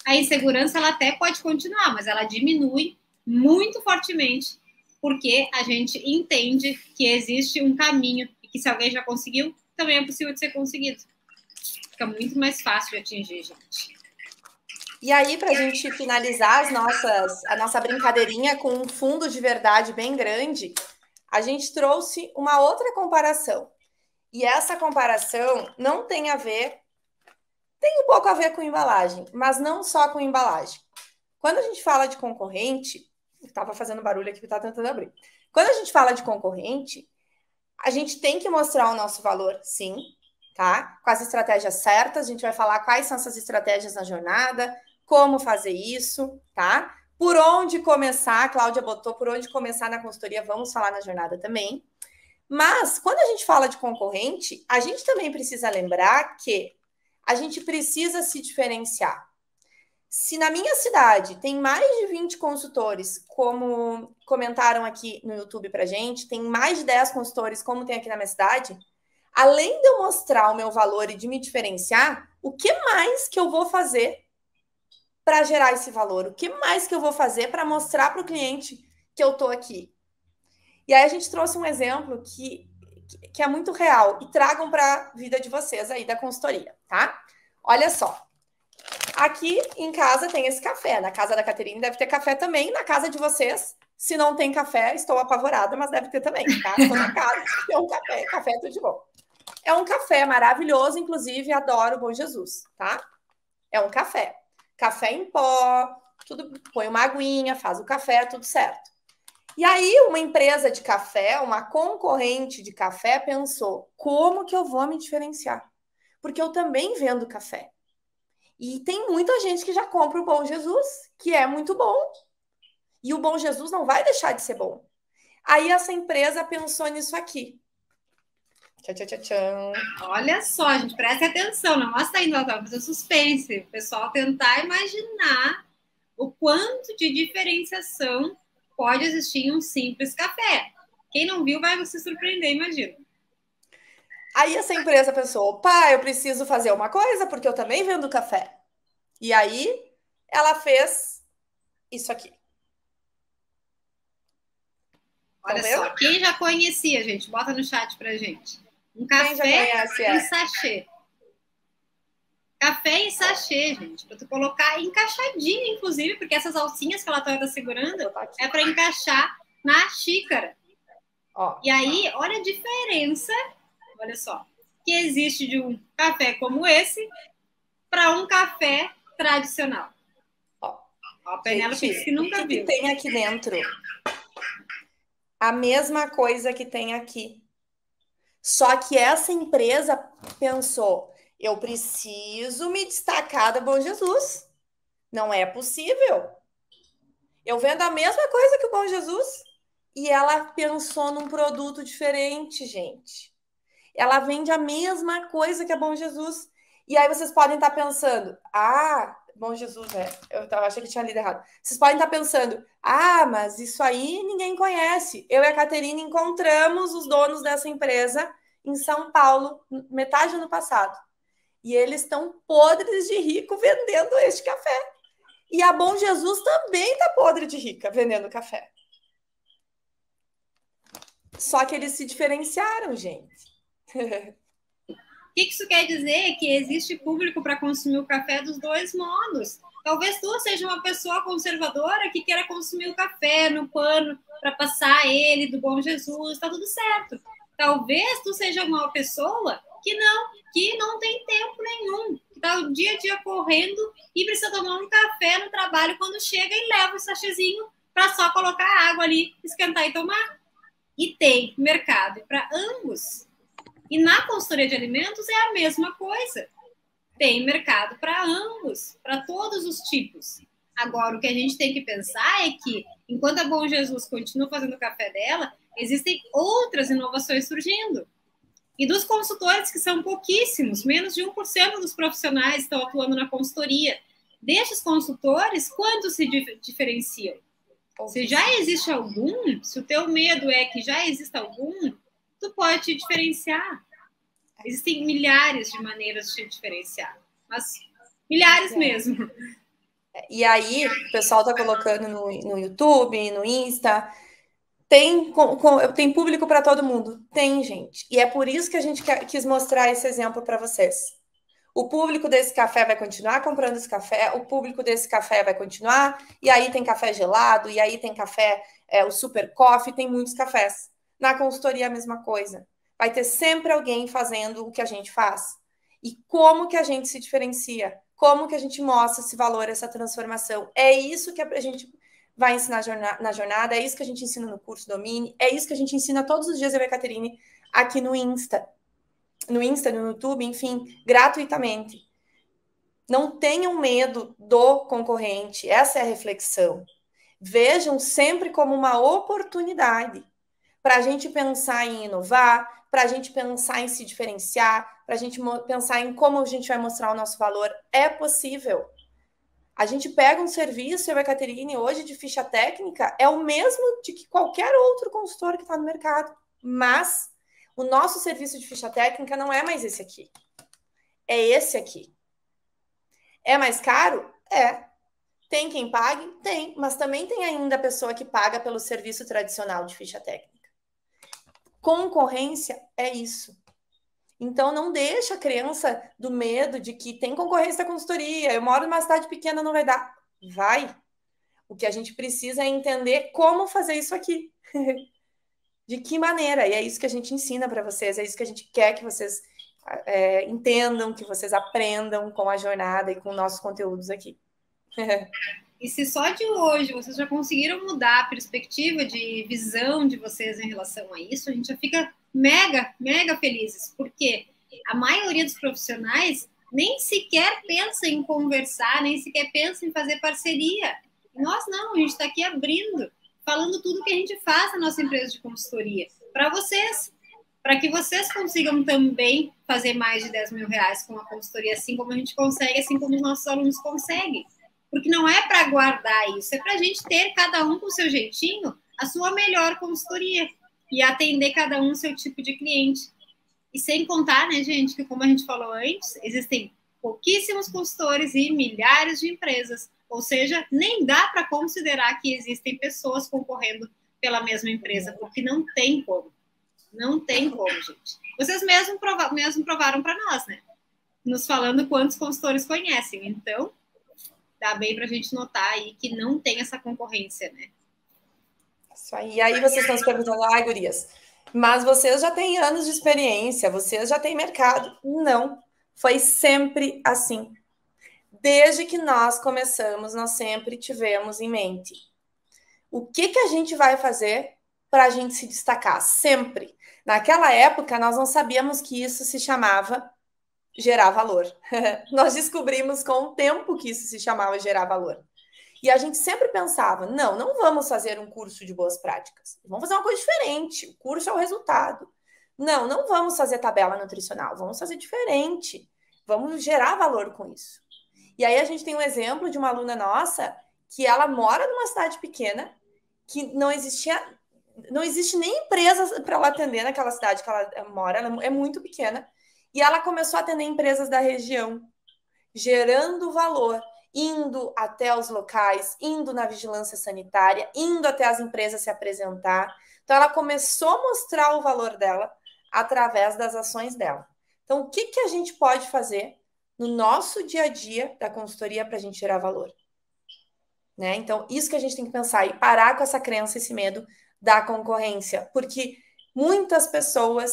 a insegurança ela até pode continuar, mas ela diminui muito fortemente, porque a gente entende que existe um caminho e que se alguém já conseguiu, também é possível de ser conseguido. Fica muito mais fácil de atingir, gente. E aí, para a gente finalizar a nossa brincadeirinha com um fundo de verdade bem grande, a gente trouxe uma outra comparação. E essa comparação não tem a ver, tem um pouco a ver com embalagem, mas não só com embalagem. Quando a gente fala de concorrente, estava fazendo barulho aqui que estava tentando abrir. Quando a gente fala de concorrente, a gente tem que mostrar o nosso valor, sim, tá? Com as estratégias certas, a gente vai falar quais são essas estratégias na jornada, como fazer isso, tá? Por onde começar, a Cláudia botou por onde começar na consultoria, vamos falar na jornada também. Mas, quando a gente fala de concorrente, a gente também precisa lembrar que a gente precisa se diferenciar. Se na minha cidade tem mais de 20 consultores, como comentaram aqui no YouTube pra gente, tem mais de 10 consultores, como tem aqui na minha cidade, além de eu mostrar o meu valor e de me diferenciar, o que mais que eu vou fazer para gerar esse valor? O que mais que eu vou fazer para mostrar para o cliente que eu tô aqui? E aí a gente trouxe um exemplo que é muito real e tragam para a vida de vocês aí da consultoria, tá? Olha só. Aqui em casa tem esse café. Na casa da Caterine deve ter café também. Na casa de vocês, se não tem café, estou apavorada, mas deve ter também, tá? Estou na casa, tem um café. Café é tudo de bom. É um café maravilhoso, inclusive adoro o Bom Jesus, tá? É um café. Café em pó, tudo, põe uma aguinha, faz o café, tudo certo. E aí, uma empresa de café, uma concorrente de café, pensou: como que eu vou me diferenciar? Porque eu também vendo café. E tem muita gente que já compra o Bom Jesus, que é muito bom. E o Bom Jesus não vai deixar de ser bom. Aí essa empresa pensou nisso aqui. Tchau, tchau, tchau, tchau. Olha só, gente, preste atenção, não mostra ainda, tá fazendo suspense. O pessoal tentar imaginar o quanto de diferenciação pode existir em um simples café. Quem não viu vai se surpreender, imagino. Aí essa empresa pensou: opa, eu preciso fazer uma coisa, porque eu também vendo café. E aí ela fez isso aqui. Olha só, quem já conhecia, gente, bota no chat pra gente. Um café em sachê. Café em sachê, gente, para tu colocar encaixadinho, inclusive, porque essas alcinhas que ela tá segurando é para encaixar na xícara. Ó, e aí, olha a diferença, olha só, que existe de um café como esse para um café tradicional. Ó, a Penélope que nunca viu. O que tem aqui dentro? A mesma coisa que tem aqui. Só que essa empresa pensou: eu preciso me destacar da Bom Jesus. Não é possível. Eu vendo a mesma coisa que o Bom Jesus. E ela pensou num produto diferente, gente. Ela vende a mesma coisa que a Bom Jesus. E aí vocês podem estar pensando: ah, Bom Jesus, né? Eu achei que tinha lido errado. Vocês podem estar pensando: ah, mas isso aí ninguém conhece. Eu e a Caterine encontramos os donos dessa empresa em São Paulo, metade do ano passado. E eles estão podres de rico vendendo este café. E a Bom Jesus também está podre de rica vendendo café. Só que eles se diferenciaram, gente. O que isso quer dizer? Que existe público para consumir o café dos dois modos. Talvez tu seja uma pessoa conservadora que queira consumir o café no pano para passar ele do Bom Jesus, tá tudo certo. Talvez tu seja uma pessoa que não tem tempo nenhum, que está o dia a dia correndo e precisa tomar um café no trabalho quando chega e leva o sachezinho para só colocar água ali, esquentar e tomar. E tem mercado para ambos. E na consultoria de alimentos é a mesma coisa. Tem mercado para ambos, para todos os tipos. Agora, o que a gente tem que pensar é que, enquanto a Bom Jesus continua fazendo o café dela, existem outras inovações surgindo. E dos consultores, que são pouquíssimos, menos de 1% dos profissionais estão atuando na consultoria. Desses consultores, quantos se diferenciam? Se já existe algum, se o teu medo é que já exista algum, tu pode te diferenciar. Existem milhares de maneiras de te diferenciar, mas milhares mesmo. E aí, o pessoal tá colocando no YouTube, no Insta, tem público para todo mundo? Tem, gente. E é por isso que a gente quis mostrar esse exemplo para vocês. O público desse café vai continuar comprando esse café, o público desse café vai continuar, e aí tem café gelado, e aí tem café, o super coffee, tem muitos cafés. Na consultoria a mesma coisa. Vai ter sempre alguém fazendo o que a gente faz. E como que a gente se diferencia? Como que a gente mostra esse valor, essa transformação? É isso que a gente vai ensinar na jornada, é isso que a gente ensina no curso Domine, é isso que a gente ensina todos os dias, eu e a Caterine, aqui no Insta, no YouTube, enfim, gratuitamente. Não tenham medo do concorrente, essa é a reflexão. Vejam sempre como uma oportunidade para a gente pensar em inovar, para a gente pensar em se diferenciar, para a gente pensar em como a gente vai mostrar o nosso valor. É possível. A gente pega um serviço, eu e a Caterine, hoje de ficha técnica, é o mesmo de que qualquer outro consultor que está no mercado. Mas o nosso serviço de ficha técnica não é mais esse aqui. É esse aqui. É mais caro? É. Tem quem pague? Tem. Mas também tem ainda a pessoa que paga pelo serviço tradicional de ficha técnica. Concorrência é isso. Então, não deixa a criança do medo de que tem concorrência da consultoria, eu moro numa cidade pequena, não vai dar. Vai. O que a gente precisa é entender como fazer isso aqui. De que maneira. E é isso que a gente ensina para vocês, é isso que a gente quer que vocês entendam, que vocês aprendam com a jornada e com nossos conteúdos aqui. E se só de hoje vocês já conseguiram mudar a perspectiva de visão de vocês em relação a isso, a gente já fica mega, mega felizes, porque a maioria dos profissionais nem sequer pensa em conversar, nem sequer pensa em fazer parceria. Nós não, a gente está aqui abrindo, falando tudo que a gente faz na nossa empresa de consultoria, para vocês, para que vocês consigam também fazer mais de 10 mil reais com a consultoria, assim como a gente consegue, assim como os nossos alunos conseguem. Porque não é para guardar isso, é para a gente ter, cada um com o seu jeitinho, a sua melhor consultoria e atender cada um o seu tipo de cliente. E sem contar, né, gente, que como a gente falou antes, existem pouquíssimos consultores e milhares de empresas. Ou seja, nem dá para considerar que existem pessoas concorrendo pela mesma empresa, porque não tem como. Não tem como, gente. Vocês mesmo provaram para nós, né? Nos falando quantos consultores conhecem. Então, dá bem para a gente notar aí que não tem essa concorrência, né? Isso aí. E aí vocês estão se perguntando, ai, gurias, mas vocês já têm anos de experiência, vocês já têm mercado. Não, foi sempre assim. Desde que nós começamos, nós sempre tivemos em mente o que a gente vai fazer para a gente se destacar, sempre. Naquela época, nós não sabíamos que isso se chamava gerar valor. Nós descobrimos com o tempo que isso se chamava gerar valor. E a gente sempre pensava, não vamos fazer um curso de boas práticas. Vamos fazer uma coisa diferente. O curso é o resultado. Não vamos fazer tabela nutricional. Vamos fazer diferente. Vamos gerar valor com isso. E aí a gente tem um exemplo de uma aluna nossa que ela mora numa cidade pequena, que não existe nem empresa para ela atender naquela cidade que ela mora, ela é muito pequena. E ela começou a atender empresas da região, gerando valor, indo até os locais, indo na vigilância sanitária, indo até as empresas se apresentar. Então, ela começou a mostrar o valor dela através das ações dela. Então, o que a gente pode fazer no nosso dia a dia da consultoria para a gente gerar valor? Né? Então, isso que a gente tem que pensar e parar com essa crença, esse medo da concorrência, porque muitas pessoas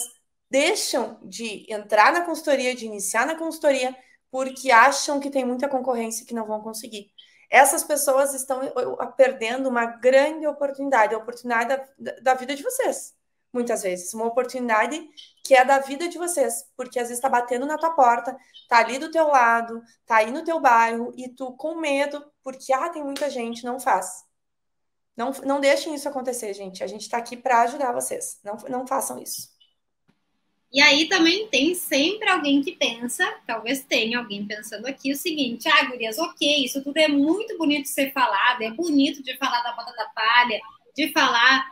deixam de entrar na consultoria, de iniciar na consultoria, porque acham que tem muita concorrência e que não vão conseguir. Essas pessoas estão perdendo uma grande oportunidade, a oportunidade da vida de vocês, muitas vezes. Uma oportunidade que é da vida de vocês, porque às vezes está batendo na tua porta, tá ali do teu lado, tá aí no teu bairro, e tu com medo, porque tem muita gente, não faz. Não deixem isso acontecer, gente. A gente está aqui para ajudar vocês. Não façam isso. E aí também tem sempre alguém que pensa, talvez tenha alguém pensando aqui o seguinte: ah, gurias, ok, isso tudo é muito bonito de ser falado, é bonito de falar da batata palha, de falar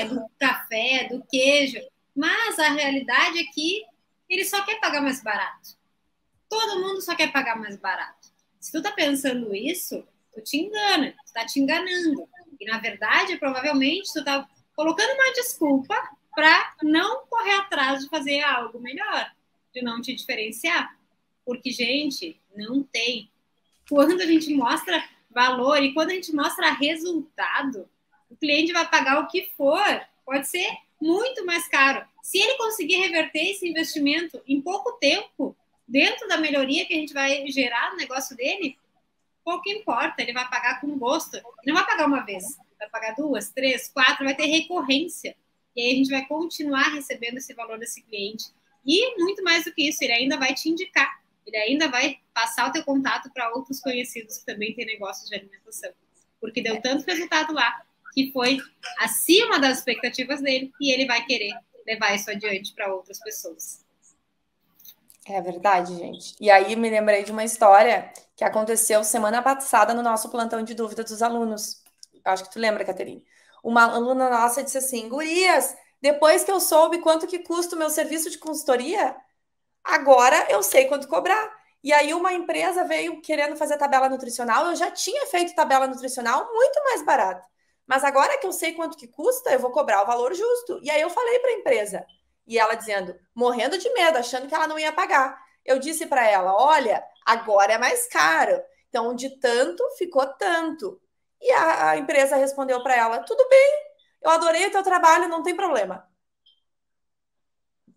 do café, do queijo, mas a realidade é que ele só quer pagar mais barato. Todo mundo só quer pagar mais barato. Se tu tá pensando isso, tu te engana, tu tá te enganando. E na verdade, provavelmente, tu tá colocando uma desculpa para não correr atrás de fazer algo melhor, de não te diferenciar. Porque, gente, não tem. Quando a gente mostra valor e quando a gente mostra resultado, o cliente vai pagar o que for, pode ser muito mais caro. Se ele conseguir reverter esse investimento em pouco tempo, dentro da melhoria que a gente vai gerar no negócio dele, pouco importa, ele vai pagar com gosto. Ele não vai pagar uma vez, vai pagar 2, 3, 4, vai ter recorrência. E aí a gente vai continuar recebendo esse valor desse cliente. E muito mais do que isso, ele ainda vai te indicar, ele ainda vai passar o teu contato para outros conhecidos que também têm negócios de alimentação. Porque deu tanto resultado lá que foi acima das expectativas dele e ele vai querer levar isso adiante para outras pessoas. É verdade, gente. E aí me lembrei de uma história que aconteceu semana passada no nosso plantão de dúvida dos alunos. Acho que tu lembra, Caterine. Uma aluna nossa disse assim: gurias, depois que eu soube quanto que custa o meu serviço de consultoria, agora eu sei quanto cobrar. E aí uma empresa veio querendo fazer tabela nutricional, eu já tinha feito tabela nutricional muito mais barata. Mas agora que eu sei quanto que custa, eu vou cobrar o valor justo. E aí eu falei para a empresa, e ela dizendo, morrendo de medo, achando que ela não ia pagar. Eu disse para ela, olha, agora é mais caro. Então, de tanto, ficou tanto. E a empresa respondeu para ela, tudo bem, eu adorei o teu trabalho, não tem problema.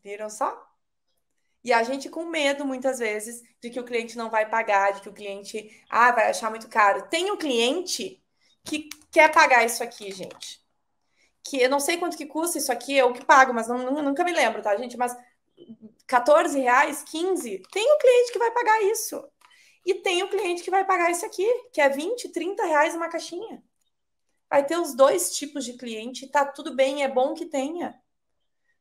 Viram só? E a gente com medo, muitas vezes, de que o cliente não vai pagar, de que o cliente vai achar muito caro. Tem um cliente que quer pagar isso aqui, gente. Que eu não sei quanto que custa isso aqui, eu que pago, mas nunca me lembro, tá, gente? Mas R$14, 15, tem um cliente que vai pagar isso. E tem o cliente que vai pagar isso aqui, que é 20, R$30 uma caixinha. Vai ter os dois tipos de cliente, tá tudo bem, é bom que tenha.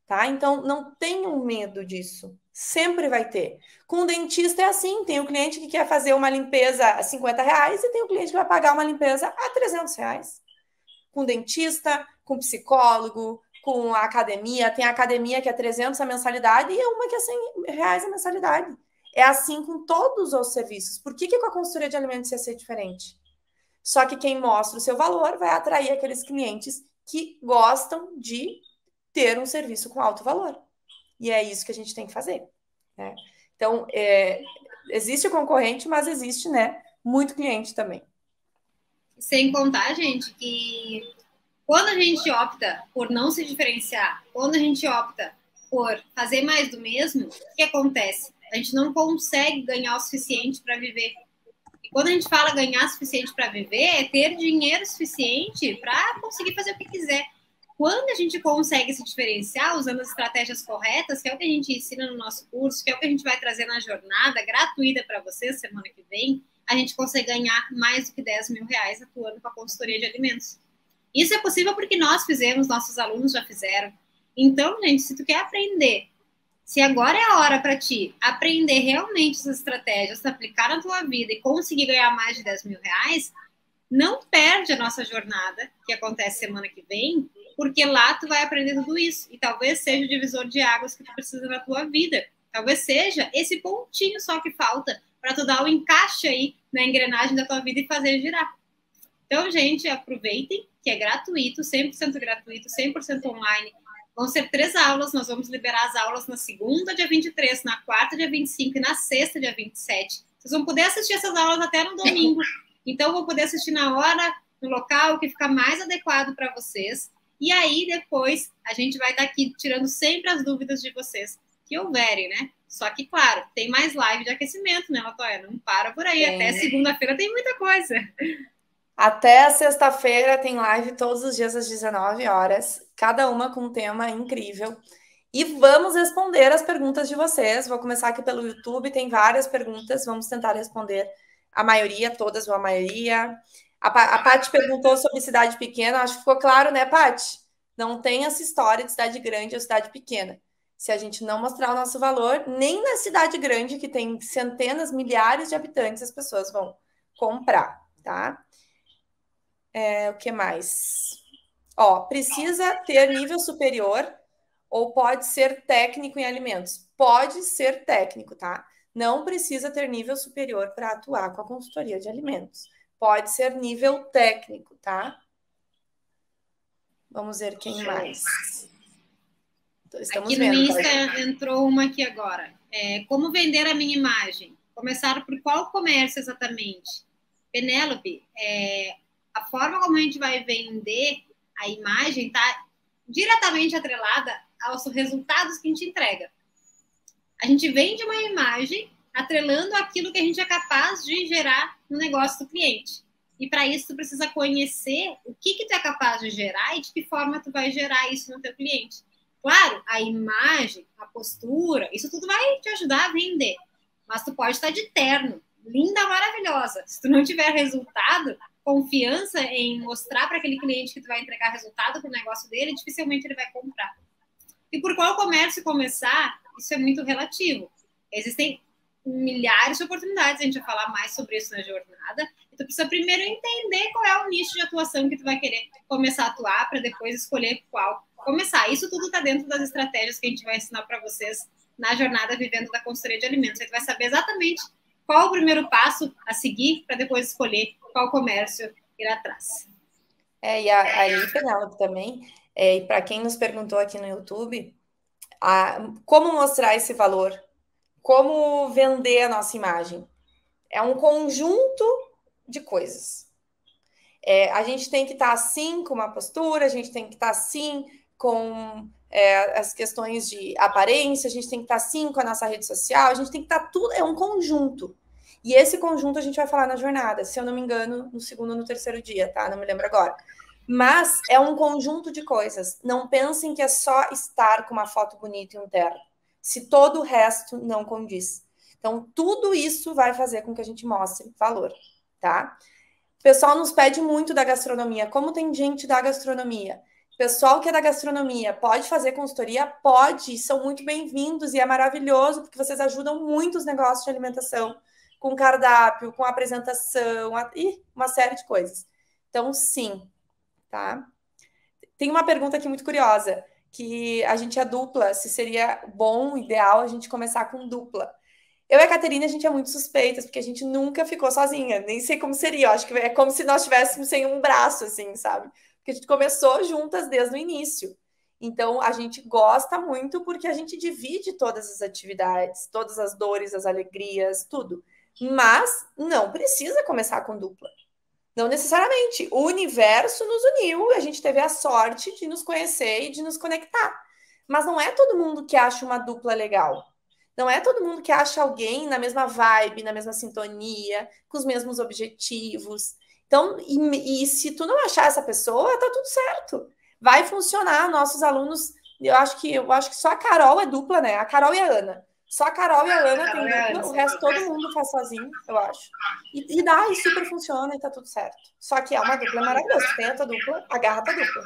Tá? Então, não tenham medo disso. Sempre vai ter. Com o dentista é assim, tem o cliente que quer fazer uma limpeza a R$50 e tem o cliente que vai pagar uma limpeza a R$300. Com dentista, com psicólogo, com a academia, tem a academia que é 300 a mensalidade e uma que é R$100 a mensalidade. É assim com todos os serviços. Por que com a consultoria de alimentos ia ser diferente? Só que quem mostra o seu valor vai atrair aqueles clientes que gostam de ter um serviço com alto valor. E é isso que a gente tem que fazer. Né? Então, existe o concorrente, mas existe, né, muito cliente também. Sem contar, gente, que quando a gente opta por não se diferenciar, quando a gente opta por fazer mais do mesmo, o que acontece? A gente não consegue ganhar o suficiente para viver. E quando a gente fala ganhar o suficiente para viver, é ter dinheiro suficiente para conseguir fazer o que quiser. Quando a gente consegue se diferenciar usando as estratégias corretas, que é o que a gente ensina no nosso curso, que é o que a gente vai trazer na jornada gratuita para vocês semana que vem, a gente consegue ganhar mais do que R$10.000 atuando com a consultoria de alimentos. Isso é possível porque nós fizemos, nossos alunos já fizeram. Então, gente, se tu quer aprender, se agora é a hora para ti aprender realmente essas estratégias, aplicar na tua vida e conseguir ganhar mais de R$10.000, não perde a nossa jornada, que acontece semana que vem, porque lá tu vai aprender tudo isso. E talvez seja o divisor de águas que tu precisa na tua vida. Talvez seja esse pontinho só que falta para tu dar o encaixe aí na engrenagem da tua vida e fazer girar. Então, gente, aproveitem, que é gratuito, 100% gratuito, 100% online. Vão ser 3 aulas, nós vamos liberar as aulas na segunda, dia 23, na quarta, dia 25 e na sexta, dia 27. Vocês vão poder assistir essas aulas até no domingo. Então, vão poder assistir na hora, no local que fica mais adequado para vocês. E aí, depois, a gente vai estar aqui tirando sempre as dúvidas de vocês que houverem, né? Só que, claro, tem mais live de aquecimento, né, Latoya? Não para por aí. Até segunda-feira tem muita coisa. Até sexta-feira tem live todos os dias às 19 horas, cada uma com um tema incrível. E vamos responder as perguntas de vocês. Vou começar aqui pelo YouTube, tem várias perguntas, vamos tentar responder a maioria, todas ou a maioria. A Paty perguntou sobre cidade pequena, acho que ficou claro, né, Paty? Não tem essa história de cidade grande ou cidade pequena. se a gente não mostrar o nosso valor, nem na cidade grande, que tem centenas, milhares de habitantes, as pessoas vão comprar, tá? O que mais? Ó, precisa ter nível superior ou pode ser técnico em alimentos? Pode ser técnico, tá? Não precisa ter nível superior para atuar com a consultoria de alimentos. Pode ser nível técnico, tá? Vamos ver quem mais. Estamos aqui no vendo, Insta tá? Entrou uma aqui agora. Como vender a minha imagem? Começar por qual comércio exatamente? Penélope, a forma como a gente vai vender a imagem está diretamente atrelada aos resultados que a gente entrega. A gente vende uma imagem atrelando aquilo que a gente é capaz de gerar no negócio do cliente. E para isso, tu precisa conhecer o que tu é capaz de gerar e de que forma tu vai gerar isso no teu cliente. Claro, a imagem, a postura, isso tudo vai te ajudar a vender. Mas tu pode estar de terno, linda, maravilhosa. Se tu não tiver resultado, confiança em mostrar para aquele cliente que tu vai entregar resultado para o negócio dele, dificilmente ele vai comprar. E por qual comércio começar, isso é muito relativo. Existem milhares de oportunidades, a gente vai falar mais sobre isso na jornada. E tu precisa primeiro entender qual é o nicho de atuação que tu vai querer começar a atuar, para depois escolher qual começar. Isso tudo está dentro das estratégias que a gente vai ensinar para vocês na jornada Vivendo da Consultoria de Alimentos. Você vai saber exatamente qual o primeiro passo a seguir para depois escolher qual comércio ir atrás. E aí, Penélope, também, e para quem nos perguntou aqui no YouTube, como mostrar esse valor? Como vender a nossa imagem? É um conjunto de coisas. A gente tem que estar assim com uma postura, a gente tem que estar assim com as questões de aparência, a gente tem que estar assim com a nossa rede social, a gente tem que estar tudo, é um conjunto. E esse conjunto a gente vai falar na jornada, se eu não me engano, no segundo ou no terceiro dia, tá? Não me lembro agora. Mas é um conjunto de coisas. Não pensem que é só estar com uma foto bonita e um terno, se todo o resto não condiz. Então, tudo isso vai fazer com que a gente mostre valor, tá? O pessoal nos pede muito da gastronomia. Como tem gente da gastronomia? Pessoal que é da gastronomia, pode fazer consultoria? Pode, são muito bem-vindos e é maravilhoso, porque vocês ajudam muito os negócios de alimentação, com cardápio, com apresentação, uma série de coisas. Então, sim, tá? Tem uma pergunta aqui muito curiosa, que a gente é dupla, se seria bom, ideal, a gente começar com dupla. Eu e a Caterina, a gente é muito suspeitas, porque a gente nunca ficou sozinha, nem sei como seria, eu acho que é como se nós estivéssemos sem um braço, assim, sabe? Porque a gente começou juntas desde o início. Então, a gente gosta muito porque a gente divide todas as atividades, todas as dores, as alegrias, tudo. Mas não precisa começar com dupla. Não necessariamente. O universo nos uniu, a gente teve a sorte de nos conhecer e de nos conectar. Mas não é todo mundo que acha uma dupla legal. Não é todo mundo que acha alguém na mesma vibe, na mesma sintonia, com os mesmos objetivos. Então, e se tu não achar essa pessoa, tá tudo certo. Vai funcionar. Nossos alunos, eu acho que só a Carol é dupla, né? A Carol e a Ana. Só a Carol e a Ana tem dupla, o resto todo mundo faz sozinho, eu acho. E dá, e super funciona, e tá tudo certo. Só que é uma dupla maravilhosa. Tem a tua dupla, agarra a tua dupla.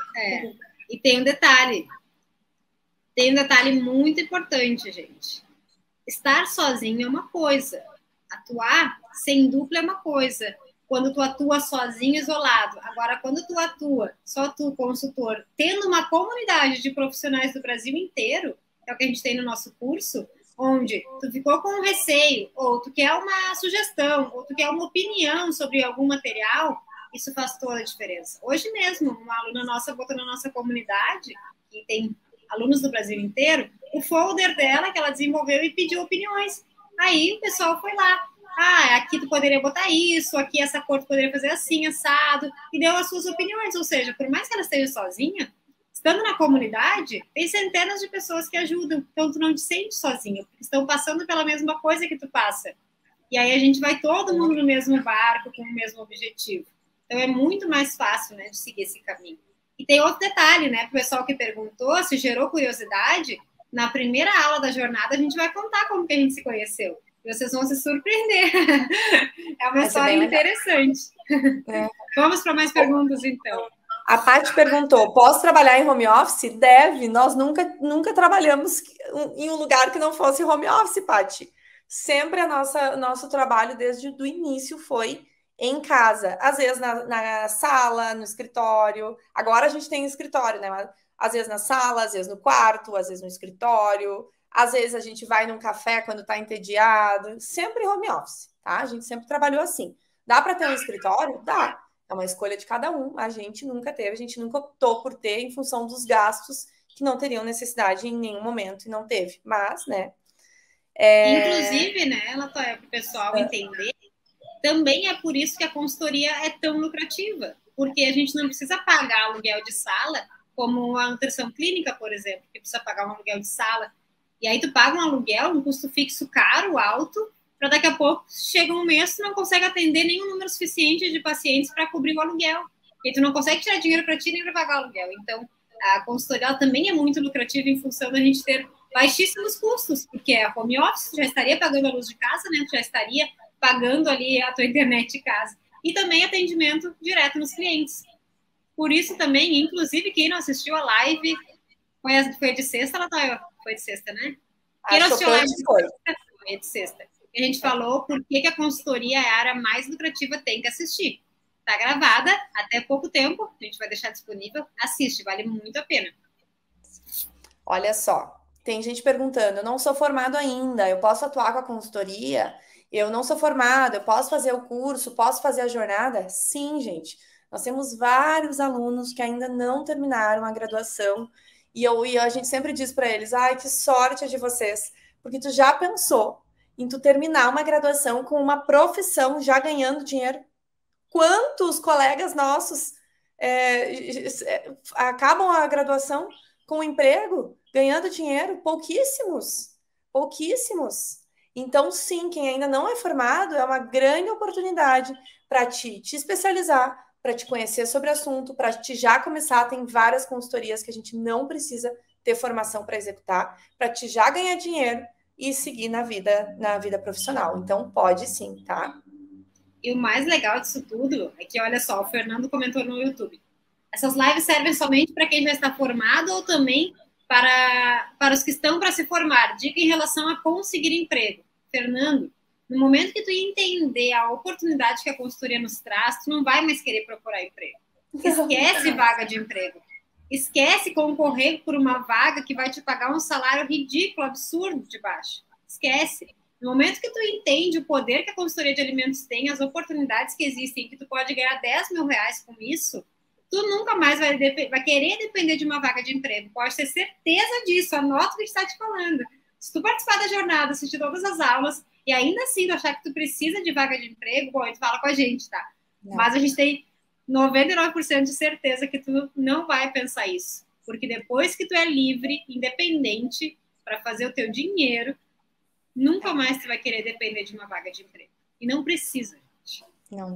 E tem um detalhe. Tem um detalhe muito importante, gente. Estar sozinho é uma coisa. Atuar sem dupla é uma coisa. Quando tu atua sozinho, isolado. Agora, quando tu atua, só tu, consultor, tendo uma comunidade de profissionais do Brasil inteiro, é o que a gente tem no nosso curso, onde tu ficou com um receio, ou tu quer uma sugestão, ou tu quer uma opinião sobre algum material, isso faz toda a diferença. Hoje mesmo, uma aluna nossa botou na nossa comunidade, que tem alunos do Brasil inteiro, o folder dela que ela desenvolveu e pediu opiniões. Aí o pessoal foi lá. Aqui tu poderia botar isso, aqui essa cor tu poderia fazer assim, assado, e deu as suas opiniões. Ou seja, por mais que ela esteja sozinha, estando na comunidade, tem centenas de pessoas que ajudam. Então tu não te sente sozinho, porque estão passando pela mesma coisa que tu passa. E aí a gente vai todo mundo no mesmo barco, com o mesmo objetivo. Então é muito mais fácil, né, de seguir esse caminho. E tem outro detalhe, né, para o pessoal que perguntou, se gerou curiosidade, na primeira aula da jornada a gente vai contar como que a gente se conheceu. E vocês vão se surpreender. É uma história interessante. Vamos para mais perguntas, então. A Paty perguntou, posso trabalhar em home office? Deve, nós nunca trabalhamos em um lugar que não fosse home office, Paty. Sempre nosso trabalho desde o início foi em casa. Às vezes na sala, no escritório. Agora a gente tem escritório, né? Mas, às vezes na sala, às vezes no quarto, às vezes no escritório. Às vezes a gente vai num café quando tá entediado. Sempre home office, tá? A gente sempre trabalhou assim. Dá para ter um escritório? Dá. É uma escolha de cada um. A gente nunca teve, a gente nunca optou por ter em função dos gastos que não teriam necessidade em nenhum momento e não teve. Mas, né? Inclusive, né, Latoya, para o pessoal entender, também é por isso que a consultoria é tão lucrativa, porque a gente não precisa pagar aluguel de sala, como a nutrição clínica, por exemplo, que precisa pagar um aluguel de sala. E aí tu paga um aluguel, um custo fixo caro, alto, para daqui a pouco chega um mês tu não consegue atender nenhum número suficiente de pacientes para cobrir o aluguel. E tu não consegue tirar dinheiro para ti nem para pagar o aluguel. Então, a consultoria também é muito lucrativa em função da gente ter baixíssimos custos, porque é home office, já estaria pagando a luz de casa, né? Já estaria pagando ali a tua internet de casa. E também atendimento direto nos clientes. Por isso também, inclusive, quem não assistiu a live, foi de sexta, Latoya? Foi de sexta, né? Quem não assistiu a live foi de sexta. A gente falou por que a consultoria é a área mais lucrativa, tem que assistir. Está gravada até pouco tempo, a gente vai deixar disponível. Assiste, vale muito a pena. Olha só, tem gente perguntando, eu não sou formado ainda, eu posso atuar com a consultoria? Eu não sou formado, eu posso fazer o curso, posso fazer a jornada? Sim, gente. Nós temos vários alunos que ainda não terminaram a graduação e a gente sempre diz para eles, ai, que sorte de vocês, porque tu já pensou em tu terminar uma graduação com uma profissão já ganhando dinheiro? Quantos colegas nossos acabam a graduação com um emprego, ganhando dinheiro? Pouquíssimos. Pouquíssimos. Então, sim, quem ainda não é formado é uma grande oportunidade para te especializar, para te conhecer sobre o assunto, para te já começar. Tem várias consultorias que a gente não precisa ter formação para executar, para te já ganhar dinheiro e seguir na vida profissional. Então, pode sim, tá? E o mais legal disso tudo é que, olha só, o Fernando comentou no YouTube. Essas lives servem somente para quem já está formado ou também para os que estão para se formar. Dica em relação a conseguir emprego. Fernando, no momento que tu entender a oportunidade que a consultoria nos traz, tu não vai mais querer procurar emprego. Esquece vaga de emprego. Esquece concorrer por uma vaga que vai te pagar um salário ridículo, absurdo de baixo. Esquece. No momento que tu entende o poder que a consultoria de alimentos tem, as oportunidades que existem, que tu pode ganhar 10 mil reais com isso, tu nunca mais vai querer depender de uma vaga de emprego. Pode ter certeza disso, anota o que a gente está te falando. Se tu participar da jornada, assistir todas as aulas, e ainda assim tu achar que tu precisa de vaga de emprego, bom, tu fala com a gente, tá? Não. Mas a gente tem 99% de certeza que tu não vai pensar isso. Porque depois que tu é livre, independente, para fazer o teu dinheiro, nunca mais tu vai querer depender de uma vaga de emprego. E não precisa, gente. Não.